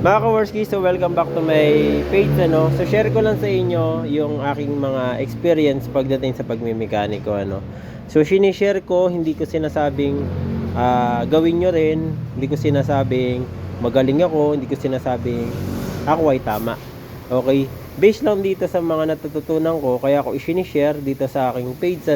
Mga kaworski, so welcome back to my page. So share ko lang sa inyo yung aking mga experience pagdating sa pagmimekaniko. So sinishare ko, hindi ko sinasabing gawin nyo rin. Hindi ko sinasabing magaling ako. Hindi ko sinasabing ako ay tama. Okay? Based lang dito sa mga natututunan ko, kaya ako isinishare dito sa aking page.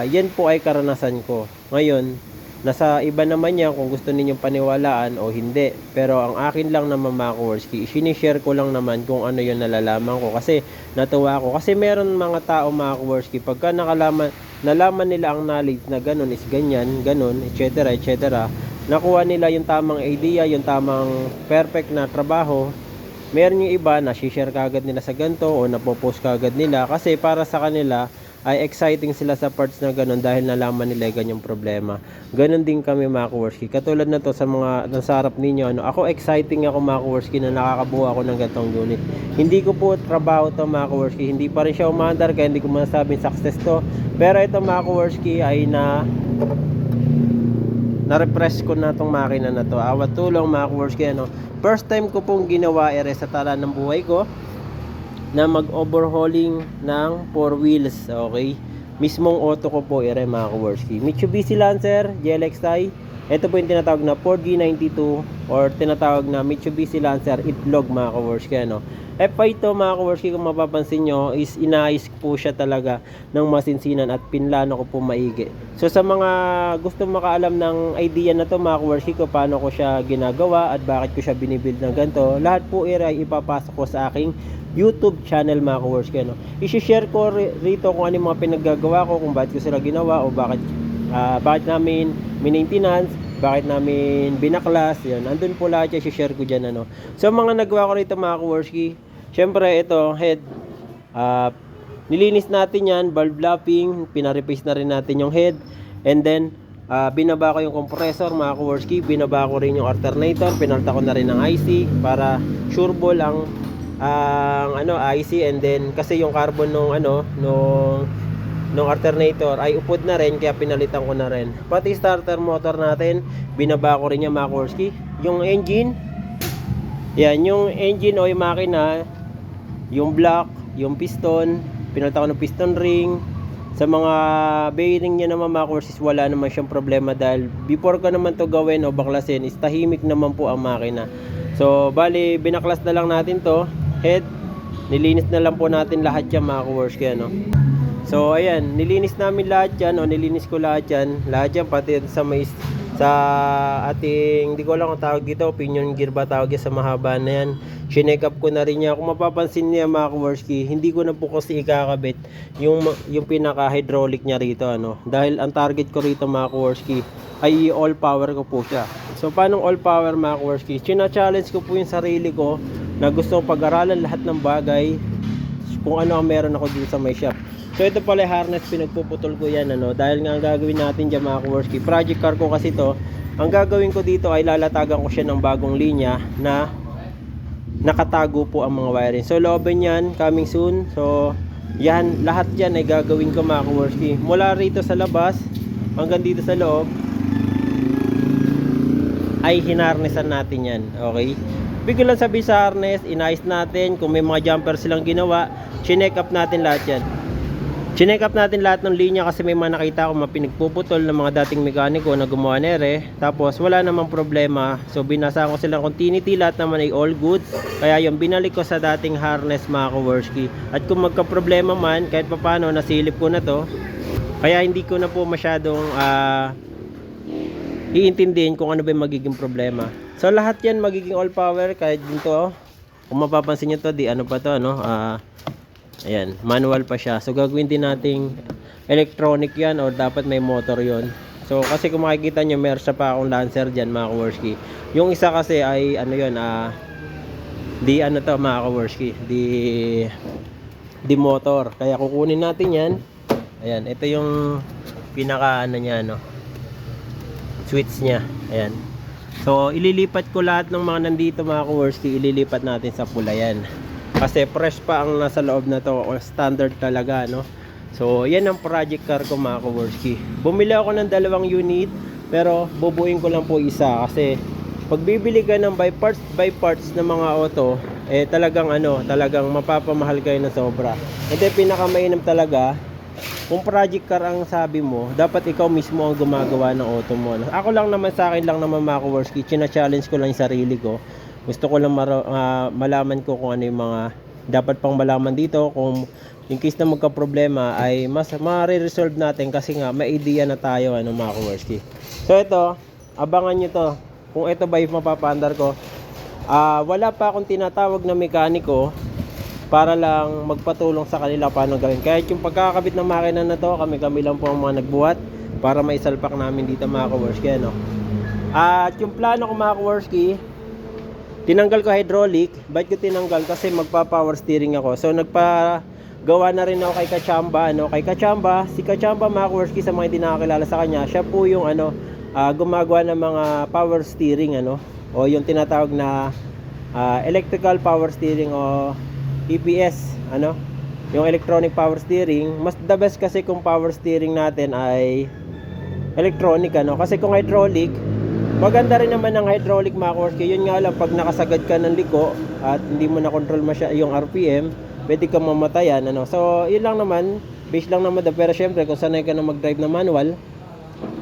Yan po ay karanasan ko. Ngayon, nasa iba naman yan kung gusto ninyong paniwalaan o hindi. Pero ang akin lang naman mga kaworski, isinishare ko lang naman kung ano yung nalalaman ko. Kasi natuwa ako. Kasi meron mga tao mga kaworski, pagka nalaman nila ang knowledge na ganun is ganyan, ganun, etc. etc. Nakuha nila yung tamang idea, yung tamang perfect na trabaho. Meron yung iba na share kagad nila sa ganito o napopost kagad nila. Kasi para sa kanila ay exciting sila sa parts na ganun dahil nalaman nila ganyang problema. Ganun din kami mga kaworski. Katulad na to sa mga nasa harap ninyo. Ako exciting ako mga kaworski na nakakabuo ako ng ganitong unit. Hindi ko po trabaho to mga kaworski. Hindi pa rin siya umandar kaya hindi ko masasabing success to. Pero ito mga kaworski ay na-repress ko na tong makina na to. Awat tulong mga kaworski. First time ko pong ginawa sa tala ng buhay ko na mag-overhauling ng 4 wheels, okay? Mismong auto ko po mga kaworski. Mitsubishi Lancer GLXi. Ito po yung tinatawag na 4G92 or tinatawag na Mitsubishi Lancer Itlog mga kaworski. F5 to mga kaworski, kung mapapansin nyo is inaayos po siya talaga ng masinsinan at pinlano ko po maigi. So sa mga gusto makaalam ng idea na to mga kaworski ko paano ko siya ginagawa at bakit ko siya binibuild ng ganito, lahat po ay ipapasok ko sa aking YouTube channel mga kaworski. I-share ko rito kung ano yung mga pinaggagawa ko, kung bakit ko sila ginawa o bakit namin maintenance, bakit namin binaklas, yan. Andun po lahat yung i-share ko dyan. So mga nagawa ko rito mga kaworski, syempre ito head, nilinis natin yan, valve lapping, pinareplace na rin natin yung head, and then binaba ko yung compressor mga kaworski, binaba ko rin yung alternator, pinalta ko na rin ng IC para sure ball ang IC, and then kasi yung carbon nung alternator ay upod na rin kaya pinalitan ko na rin. Pati starter motor natin binaba ko rin yung mga kaworski. Yung engine, yan, yung engine o yung makina, yung block, yung piston, pinalitan ko ng piston ring. Sa mga bearing niya naman mga kaworski, wala naman siyang problema dahil before ko naman to gawin o baklasin is tahimik naman po ang makina. So bali binaklas na lang natin to head, nilinis na lang po natin lahat yan mga kaworski. So ayan, nilinis namin lahat yan, nilinis ko lahat yan pati sa ating, hindi ko lang kung tawag dito, pinion gear ba tawag yan sa mahaba na yan. Chinek up ko na rin niya. Kung mapapansin niya mga kaworski, hindi ko na po kasi ikakabit yung pinaka hydraulic niya rito dahil ang target ko rito mga kaworski ay all power ko po siya. So paano all power mga kaworski? China-challenge ko po yung sarili ko na gusto kong pag-aralan lahat ng bagay kung ano ang meron ako dito sa may shop. So ito pala harness, pinagpuputol ko yan dahil nga ang gagawin natin dyan mga kaworski, project car ko kasi to, ang gagawin ko dito ay lalatagan ko siya ng bagong linya na nakatago po ang mga wiring. So looban yan, coming soon. So yan, lahat yan ay gagawin ko mga kaworski, mula rito sa labas hanggang dito sa loob ay hinarnesan natin yan, okay? Bigyan lang sabi sa harness, inayos natin, kung may mga jumper silang ginawa, chinek up natin lahat yan. Chinek up natin lahat ng linya kasi may mga nakita ako mga pinagpuputol ng mga dating mekaniko na gumawa nere. Tapos wala namang problema. So binasa ko silang continuity, lahat naman ay all good. Kaya yung binalik ko sa dating harness mga kaworski. At kung magka-problema man, kahit papano nasilip ko na to. Kaya hindi ko na po masyadong iintindihin kung ano ba yung magiging problema. So lahat yan magiging all power kahit dito. Kung mapapansin nyo to, ayan, manual pa siya. So gagawin din nating electronic yan or dapat may motor yon. So kasi kung makikita nyo, meron siya pa akong Lancer dyan mga kaworski. Yung isa kasi ay mga kaworski, di motor. Kaya kukunin natin yan. Ayan, ito yung pinaka niya switch niya. Ayan. So ililipat ko lahat ng mga nandito mga kaworski, ililipat natin sa pula yan. Kasi fresh pa ang nasa loob na to, standard talaga So yan ang project car ko mga kaworski. Bumili ako ng 2 unit pero bubuin ko lang po isa kasi pag bibili ka ng by parts ng mga auto, eh talagang talagang mapapamahal kayo na sobra. And then pinakamainam talaga, kung project car ang sabi mo, dapat ikaw mismo ang gumagawa ng auto mo. Ako lang naman, sa akin lang naman mga ka-Worski, china-challenge ko lang yung sarili ko. Gusto ko lang malaman ko kung ano yung mga dapat pang malaman dito, kung in case na magka-problema ay mas ma-resolve natin, kasi nga may idea na tayo mga ka-Worski. So ito, abangan nyo to. Kung ito ba yung mapapaandar ko, wala pa akong tinatawag na mekaniko para lang magpatulong sa kanila paano gawin. Kahit yung pagkakabit ng makina na to, kami lang po ang mga nagbuhat para maisalpak namin dito mga ka-Worski, At yung plano ko mga ka-Worski, tinanggal ko hydraulic. Ba't ko tinanggal? Kasi magpa-power steering ako. So nagpagawa na rin ako kay Kachamba, Kay Kachamba, si Kachamba mga ka-Worski, sa mga hindi nakakilala sa kanya, siya po yung gumagawa ng mga power steering, o yung tinatawag na electrical power steering, o EPS, yung electronic power steering. Mas the best kasi kung power steering natin ay electronic, kasi kung hydraulic, maganda rin naman ng hydraulic mga ka-Worski. Yun nga lang, pag nakasagad ka ng liko at hindi mo na control yung RPM, pwede kang mamatayan, So yun lang naman, base lang naman. Pero syempre kung sanay ka na mag-drive na manual,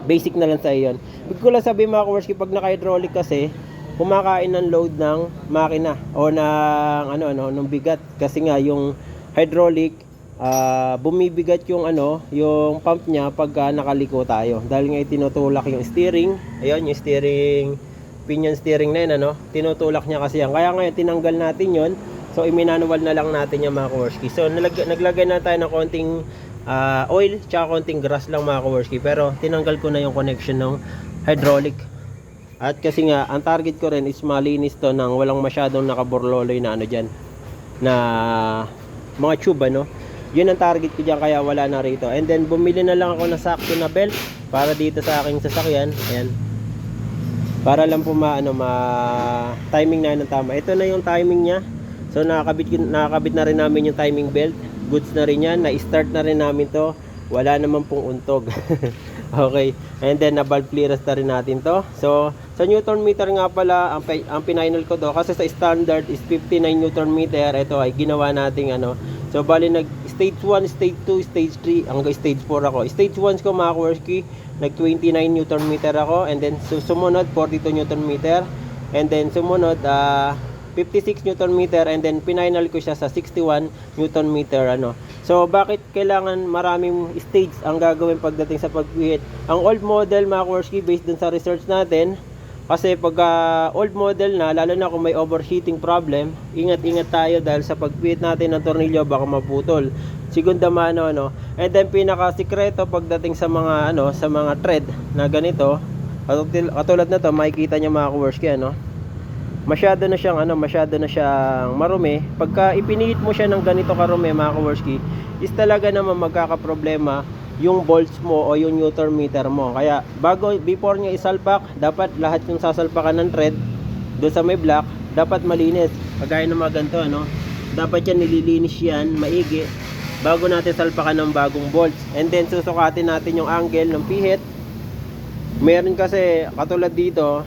basic na lang sa iyon. Big ko lang sabi mga ka-Worski, pag naka-hydraulic kasi, kumakain ng load ng makina o ng bigat. Kasi nga yung hydraulic, bumibigat yung yung pump niya pag nakaliko tayo. Dahil nga tinutulak yung steering. Ayun, yung steering, pinion steering na yun, tinutulak niya kasi yan. Kaya ngayon tinanggal natin yon. So iminanual na lang natin yung mga ka-Worski. So naglagay na tayo ng konting oil tsaka konting grass lang mga ka-Worski, pero tinanggal ko na yung connection ng hydraulic. At kasi nga ang target ko rin is malinis to nang walang masyadong nakaborloloy na dyan na mga tube, yun ang target ko dyan, kaya wala na rito. And then bumili na lang ako ng sakto na belt para dito sa aking sasakyan. Ayan, para lang po timing na ng tama. Ito na yung timing nya. So nakakabit na rin namin yung timing belt. Goods na rin yan, na-start na rin namin to. Wala naman pong untog. Okay, and then na valve clearance na rin natin to. So sa Newton meter nga pala, ang pinainal ko do, kasi sa standard is 59 Newton meter. Ito ay ginawa nating so bali nag stage 1, stage 2, stage 3 hanggang stage 4 ako. Stage 1 ko mga ka-Worski, nag 29 Newton meter ako, and then sumunod 42 Newton meter, and then sumunod 56 Newton meter, and then pinainal ko siya sa 61 Newton meter. So bakit kailangan maraming stage ang gagawin pagdating sa pagpihit? Ang old model mga ka-Worski, based dun sa research natin, kasi pag old model na, lalo na kung may overheating problem, ingat-ingat tayo dahil sa pagpihit natin ng tornilyo baka maputol. Segunda mano, and then pinaka sikreto pagdating sa mga sa mga thread na ganito, katulad na to, makikita niyo mga ka-Worski, masyado na siyang marumi. Pagka ipinihit mo siya ng ganito karumi mga ka-Worski, is talaga naman magkakaproblema yung volts mo o yung Newton meter mo. Kaya before niya isalpak, dapat lahat yung sasalpakan ng thread doon sa may block, dapat malinis. Kagaya ng mga ganito, dapat yan nililinis yan maigi bago natin salpakan ng bagong bolts. And then susukatin natin yung angle ng pihit. Meron kasi katulad dito,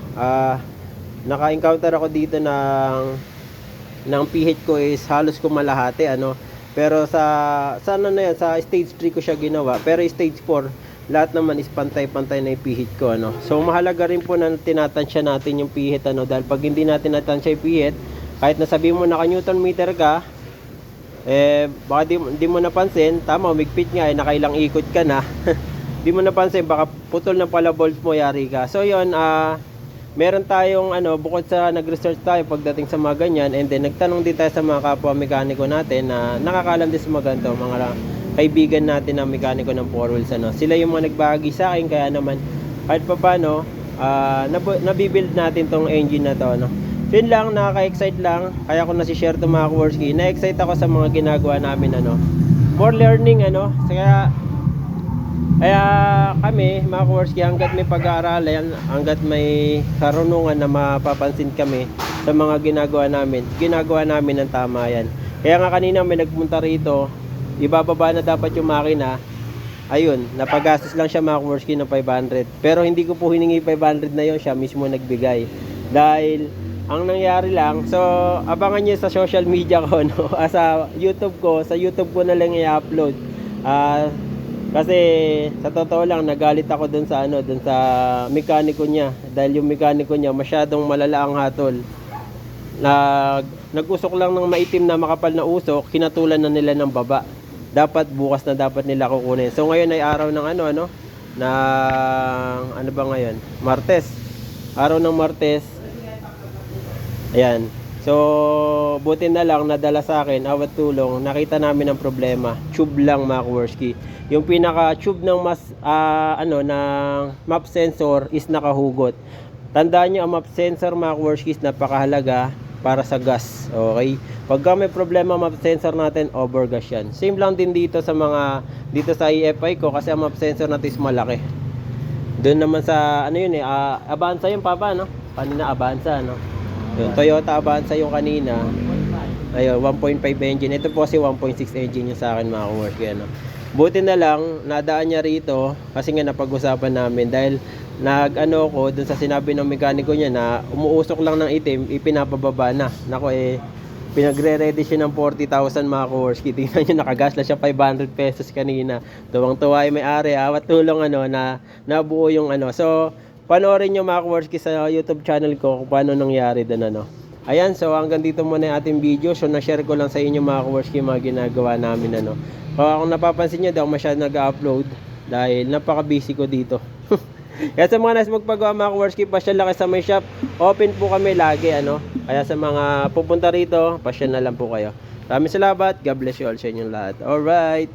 naka-encounter ako dito ng pihit ko is halos kumalahati, pero sa sa stage 3 ko siya ginawa, pero stage 4 lahat naman is pantay-pantay na yung pihit ko, So mahalaga rin po na tinatansya natin yung pihit, dahil pag hindi natin natansya yung pihit, kahit nasabihin mo naka Newton meter ka, baka di mo napansin, tama, umigpit nga, nakailang ikot ka na. Di mo napansin, baka putol na pala volts mo, yari ka. So yun, meron tayong bukod sa nag-research tayo pagdating sa mga ganyan, and then nagtanong din tayo sa mga kapwa mekaniko natin na nakakaalam din sa mga ganito, mga kaibigan natin na mekaniko ng 4 wheels, Sila yung mga nagbahagi sa akin, kaya naman kahit pa paano nabibuild natin tong engine na to, So yun lang, nakaka-excite lang, kaya ko nasi-share to mga ka-Worski. Na-excite ako sa mga ginagawa namin, more learning, kaya kami mga ka-Worski, hanggat may pag-aaralan, hanggat may karunungan na mapapansin kami sa mga ginagawa namin ng tama yan. Kaya nga kanina may nagpunta rito, ibababa na dapat yung makina. Ayun, napagastos lang siya mga ka-Worski ng 500. Pero hindi ko po hiningi 500 na yon, siya mismo nagbigay. Dahil ang nangyari lang, so abangan nyo sa social media ko, no? Sa YouTube ko, na lang i-upload. Kasi sa totoo lang nagalit ako dun sa mekaniko niya, dahil yung mekaniko niya masyadong malala ang hatol. Nag-usok lang ng maitim na makapal na usok, kinatulan na nila ng baba. Dapat bukas na dapat nila kukunin. So ngayon ay araw ng ano ba ngayon? Martes. Araw ng Martes. Ayan. So, buti na lang nadala sa akin, awat tulong, nakita namin ang problema. Tube lang, mga Kowarski. Yung pinaka tube ng ng map sensor is nakahugot. Tandaan nyo, ang map sensor, mga Kowarski, is napakahalaga para sa gas. Okay? Pagka may problema map sensor natin, overgas yan. Same lang din dito sa EFI ko, kasi ang map sensor natin is malaki. Doon naman sa Avanza yung papa, no? Kanina Avanza, no? Yung Toyota Avanza yung kanina. Ayun, 1.5 engine. Ito po kasi 1.6 engine yung sa akin, mga Kowarski, ano. Buti na lang nadaan niya rito kasi nga napag-usapan namin, dahil ko dun sa sinabi ng mekaniko niya na umuusok lang ng itim, ipinapababa na. Nako, pinagre-ready siya ng 40,000, mga Kowarski. Tingnan nyo, nakagasla siya 500 pesos kanina. Tuwang-tuwa yung may-ari, awat tulong na nabuo yung So, panoorin nyo, mga Kowarski, sa YouTube channel ko kung paano nangyari doon, Ayan, so hanggang dito muna yung ating video. So, na-share ko lang sa inyo, mga Kowarski, mga ginagawa namin, Kung napapansin nyo, daw masyadong nag-upload dahil napaka-busy ko dito. Kaya sa mga nasa magpagawa, mga Kowarski, pasyal lang sa may shop. Open po kami lagi, Kaya sa mga pupunta rito, pasyal na lang po kayo. Maraming salamat. God bless you all sa inyong lahat. Alright.